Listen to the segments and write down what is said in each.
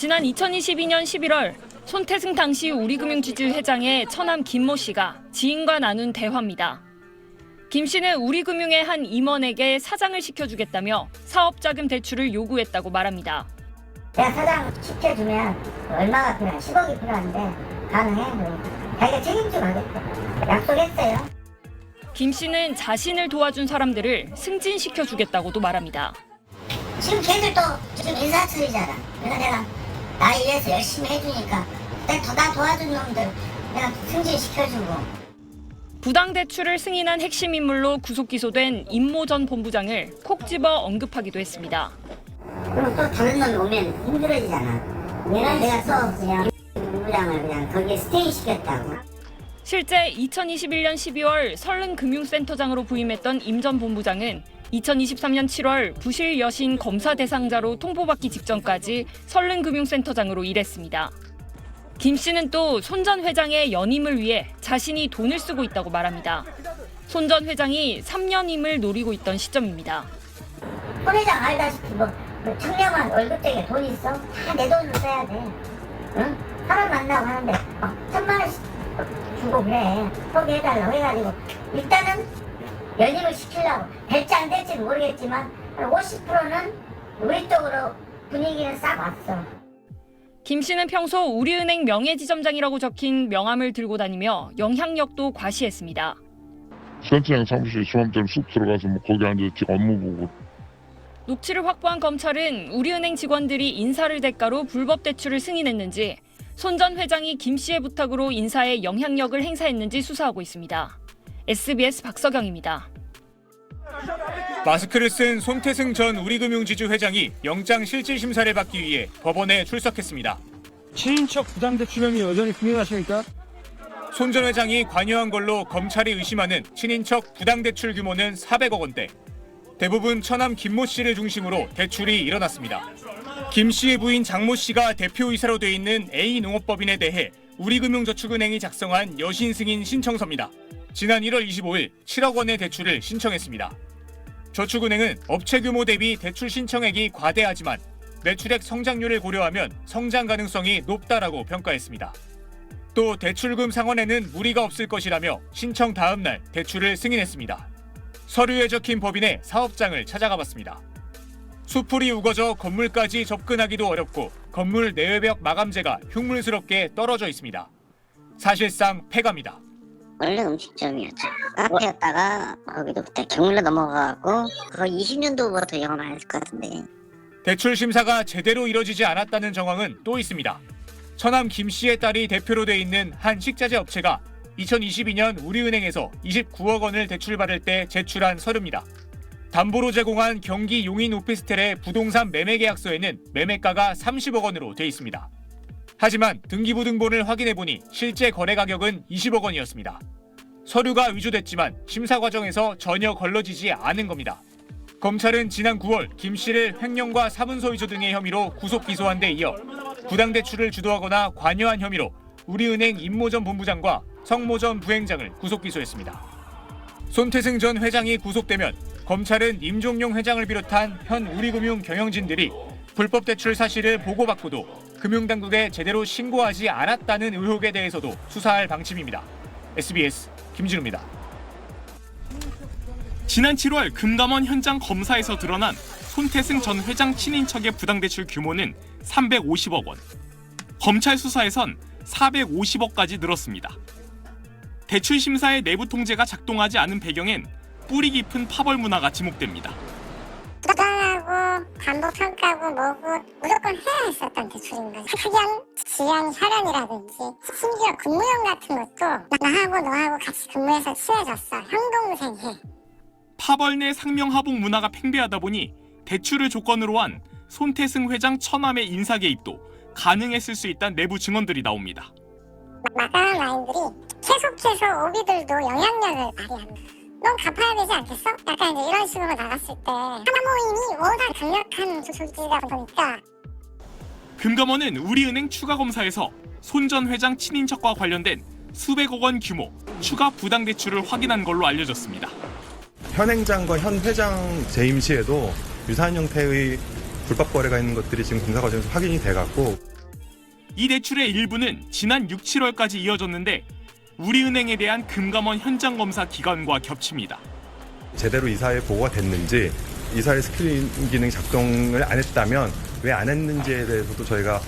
지난 2022년 11월 손태승 당시 우리금융지주 회장의 처남 김모 씨가 지인과 나눈 대화입니다. 김 씨는 우리금융의 한 임원에게 사장을 시켜주겠다며 사업자금 대출을 요구했다고 말합니다. 내가 사장 시켜주면 얼마가 필요한 10억이 필요한데 가능해? 자기가 책임지고 하겠다. 약속했어요. 김 씨는 자신을 도와준 사람들을 승진시켜주겠다고도 말합니다. 지금 걔들도 지금 인사처리잖아. 그래서 내가 나 일해서 열심히 해주니까 내가 나 도와준 놈들 내가 승진시켜주고. 부당 대출을 승인한 핵심 인물로 구속 기소된 임모 전 본부장을 콕 집어 언급하기도 했습니다. 그럼 또 다른 놈이 오면 힘들어지잖아. 얘는 내가 또 그냥 본부장을 그냥 거기에 스테이 시켰다고. 실제 2021년 12월 설릉금융센터장으로 부임했던 임 전 본부장은 2023년 7월 부실 여신 검사 대상자로 통보받기 직전까지 설릉금융센터장으로 일했습니다. 김 씨는 또 손 전 회장의 연임을 위해 자신이 돈을 쓰고 있다고 말합니다. 손 전 회장이 3년임을 노리고 있던 시점입니다. 손 회장 알다시피 뭐 청렴한 월급쟁이 돈 있어? 다 내 돈으로 써야 돼. 응? 사람 만나고 하는데 1,000만 원씩 주고 그래. 포기해달라고 해가지고 일단은 연임을 시키려고. 될지 안 될지는 모르겠지만 50%는 우리 쪽으로 분위기는 싹 왔어. 김 씨는 평소 우리은행 명예지점장이라고 적힌 명함을 들고 다니며 영향력도 과시했습니다. 센터장 사무실에 사람들 쑥 들어가서 뭐 거기 앉아서 업무 보고. 녹취를 확보한 검찰은 우리은행 직원들이 인사를 대가로 불법 대출을 승인했는지 손 전 회장이 김 씨의 부탁으로 인사에 영향력을 행사했는지 수사하고 있습니다. SBS 박서경입니다. 마스크를 쓴 손태승 전 우리금융지주 회장이 영장 실질심사를 받기 위해 법원에 출석했습니다. 친인척 부당대출 혐의 여전히 부인하십니까? 손 전 회장이 관여한 걸로 검찰이 의심하는 친인척 부당대출 규모는 400억 원대. 대부분 처남 김모 씨를 중심으로 대출이 일어났습니다. 김 씨의 부인 장모 씨가 대표이사로 돼 있는 A농업법인에 대해 우리금융저축은행이 작성한 여신 승인 신청서입니다. 지난 1월 25일 7억 원의 대출을 신청했습니다. 저축은행은 업체 규모 대비 대출 신청액이 과대하지만 매출액 성장률을 고려하면 성장 가능성이 높다라고 평가했습니다. 또 대출금 상환에는 무리가 없을 것이라며 신청 다음 날 대출을 승인했습니다. 서류에 적힌 법인의 사업장을 찾아가 봤습니다. 수풀이 우거져 건물까지 접근하기도 어렵고 건물 내외벽 마감재가 흉물스럽게 떨어져 있습니다. 사실상 폐가입니다. 원래 음식점이었죠. 카페였다가 거기도 그때 경물로 넘어가고 그거 20년도부터 영업을 했을 것 같은데. 대출 심사가 제대로 이뤄지지 않았다는 정황은 또 있습니다. 처남 김 씨의 딸이 대표로 돼 있는 한 식자재 업체가 2022년 우리은행에서 29억 원을 대출받을 때 제출한 서류입니다. 담보로 제공한 경기 용인 오피스텔의 부동산 매매 계약서에는 매매가가 30억 원으로 돼 있습니다. 하지만 등기부등본을 확인해보니 실제 거래 가격은 20억 원이었습니다. 서류가 위조됐지만 심사 과정에서 전혀 걸러지지 않은 겁니다. 검찰은 지난 9월 김 씨를 횡령과 사문서 위조 등의 혐의로 구속 기소한 데 이어 부당대출을 주도하거나 관여한 혐의로 우리은행 임모 전 본부장과 성모 전 부행장을 구속 기소했습니다. 손태승 전 회장이 구속되면 검찰은 임종용 회장을 비롯한 현 우리금융 경영진들이 불법 대출 사실을 보고받고도 금융당국에 제대로 신고하지 않았다는 의혹에 대해서도 수사할 방침입니다. SBS 김진우입니다. 지난 7월 금감원 현장 검사에서 드러난 손태승 전 회장 친인척의 부당대출 규모는 350억 원. 검찰 수사에선 450억까지 늘었습니다. 대출 심사의 내부 통제가 작동하지 않은 배경엔 뿌리 깊은 파벌 문화가 지목됩니다. 부당하고 반복 평가고 뭐고 무조건 해야 했었던 대출인 거죠. 학연, 지연, 혈연이라든지 심지어 근무형 같은 것도 나하고 너하고 같이 근무해서 친해졌어. 형 동생해. 파벌 내 상명하복 문화가 팽배하다 보니 대출을 조건으로 한 손태승 회장 처남의 인사 개입도 가능했을 수 있다는 내부 증언들이 나옵니다. 마감한 라인들이 계속해서 오비들도 영향력을 발휘합니다. 넌 갚아야 되지 않겠어? 약간 이제 이런 식으로 나갔을 때 하나모임이 워낙 강력한 조직이다 보니까. 금감원은 우리은행 추가 검사에서 손 전 회장 친인척과 관련된 수백억 원 규모 추가 부당 대출을 확인한 걸로 알려졌습니다. 현 행장과 현 회장 재임 시에도 유사한 형태의 불법 거래가 있는 것들이 지금 검사 과정에서 확인이 돼갖고 이 대출의 일부는 지난 6, 7월까지 이어졌는데 우리은행에 대한 금감원 현장 검사 기간과 겹칩니다. 제대로 이사에 보고가 됐는지, 이사의 스크린 기능 작동을 안 했다면 왜 안 했는지에 대해서도 저희가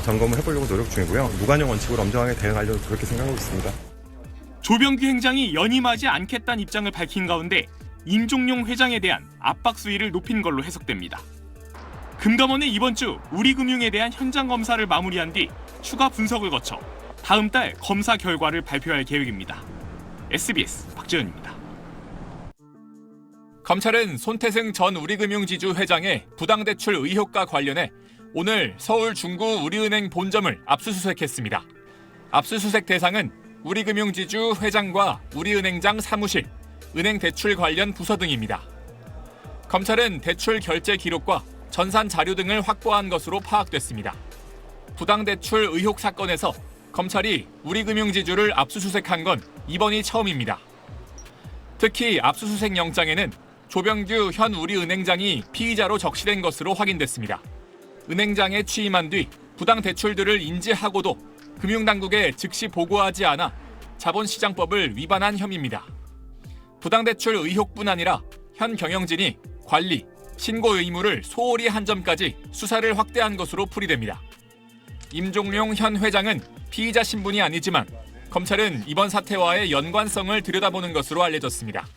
점검을 해보려고 노력 중이고요. 무관용 원칙으로 엄정하게 대응하려고 그렇게 생각하고 있습니다. 조병규 행장이 연임하지 않겠다는 입장을 밝힌 가운데 임종용 회장에 대한 압박 수위를 높인 걸로 해석됩니다. 금감원은 이번 주 우리금융에 대한 현장 검사를 마무리한 뒤 추가 분석을 거쳐 다음 달 검사 결과를 발표할 계획입니다. SBS 박지현입니다. 검찰은 손태승 전 우리금융지주 회장의 부당대출 의혹과 관련해 오늘 서울 중구 우리은행 본점을 압수수색했습니다. 압수수색 대상은 우리금융지주 회장과 우리은행장 사무실, 은행 대출 관련 부서 등입니다. 검찰은 대출 결제 기록과 전산 자료 등을 확보한 것으로 파악됐습니다. 부당대출 의혹 사건에서 검찰이 우리금융지주를 압수수색한 건 이번이 처음입니다. 특히 압수수색 영장에는 조병규 현 우리은행장이 피의자로 적시된 것으로 확인됐습니다. 은행장에 취임한 뒤 부당대출들을 인지하고도 금융당국에 즉시 보고하지 않아 자본시장법을 위반한 혐의입니다. 부당대출 의혹뿐 아니라 현 경영진이 관리, 신고 의무를 소홀히 한 점까지 수사를 확대한 것으로 풀이됩니다. 임종용 현 회장은 피의자 신분이 아니지만 검찰은 이번 사태와의 연관성을 들여다보는 것으로 알려졌습니다.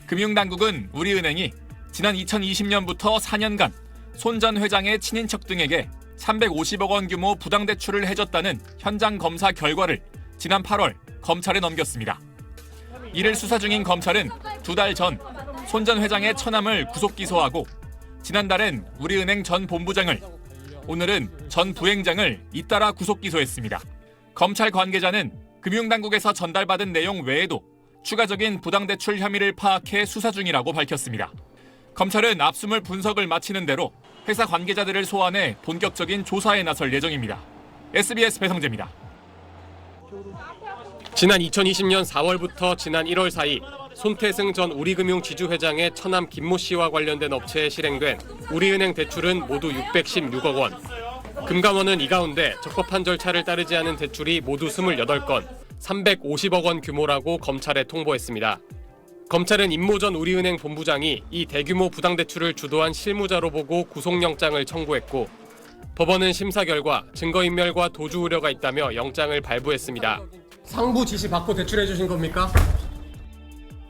금융당국은 우리은행이 지난 2020년부터 4년간 손 전 회장의 친인척 등에게 350억 원 규모 부당대출을 해줬다는 현장 검사 결과를 지난 8월 검찰에 넘겼습니다. 이를 수사 중인 검찰은 2달 전 손 전 회장의 처남을 구속 기소하고 지난달엔 우리은행 전 본부장을, 오늘은 전 부행장을 잇따라 구속 기소했습니다. 검찰 관계자는 금융당국에서 전달받은 내용 외에도 추가적인 부당대출 혐의를 파악해 수사 중이라고 밝혔습니다. 검찰은 압수물 분석을 마치는 대로 회사 관계자들을 소환해 본격적인 조사에 나설 예정입니다. SBS 배성재입니다. 지난 2020년 4월부터 지난 1월 사이 손태승 전 우리금융 지주회장의 처남 김모 씨와 관련된 업체에 실행된 우리은행 대출은 모두 616억 원. 금감원은 이 가운데 적법한 절차를 따르지 않은 대출이 모두 28건, 350억 원 규모라고 검찰에 통보했습니다. 검찰은 임모 전 우리은행 본부장이 이 대규모 부당대출을 주도한 실무자로 보고 구속영장을 청구했고, 법원은 심사 결과 증거인멸과 도주 우려가 있다며 영장을 발부했습니다. 상부 지시 받고 대출해 주신 겁니까?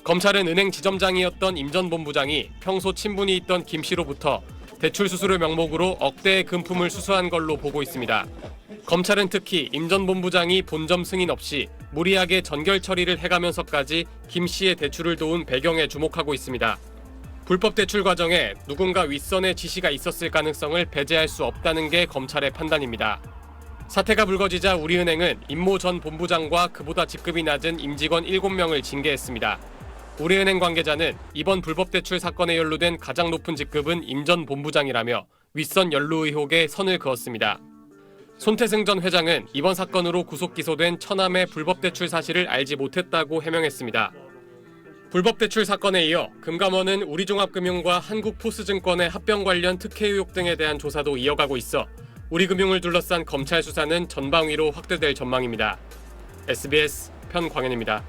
검찰은 은행 지점장이었던 임 전 본부장이 평소 친분이 있던 김 씨로부터 대출 수수료 명목으로 억대의 금품을 수수한 걸로 보고 있습니다. 검찰은 특히 임 전 본부장이 본점 승인 없이 무리하게 전결 처리를 해가면서까지 김 씨의 대출을 도운 배경에 주목하고 있습니다. 불법 대출 과정에 누군가 윗선의 지시가 있었을 가능성을 배제할 수 없다는 게 검찰의 판단입니다. 사태가 불거지자 우리은행은 임모 전 본부장과 그보다 직급이 낮은 임직원 7명을 징계했습니다. 우리은행 관계자는 이번 불법 대출 사건에 연루된 가장 높은 직급은 임 전 본부장이라며 윗선 연루 의혹에 선을 그었습니다. 손태승 전 회장은 이번 사건으로 구속 기소된 처남의 불법 대출 사실을 알지 못했다고 해명했습니다. 불법 대출 사건에 이어 금감원은 우리종합금융과 한국포스증권의 합병 관련 특혜 의혹 등에 대한 조사도 이어가고 있어 우리금융을 둘러싼 검찰 수사는 전방위로 확대될 전망입니다. SBS 편광현입니다.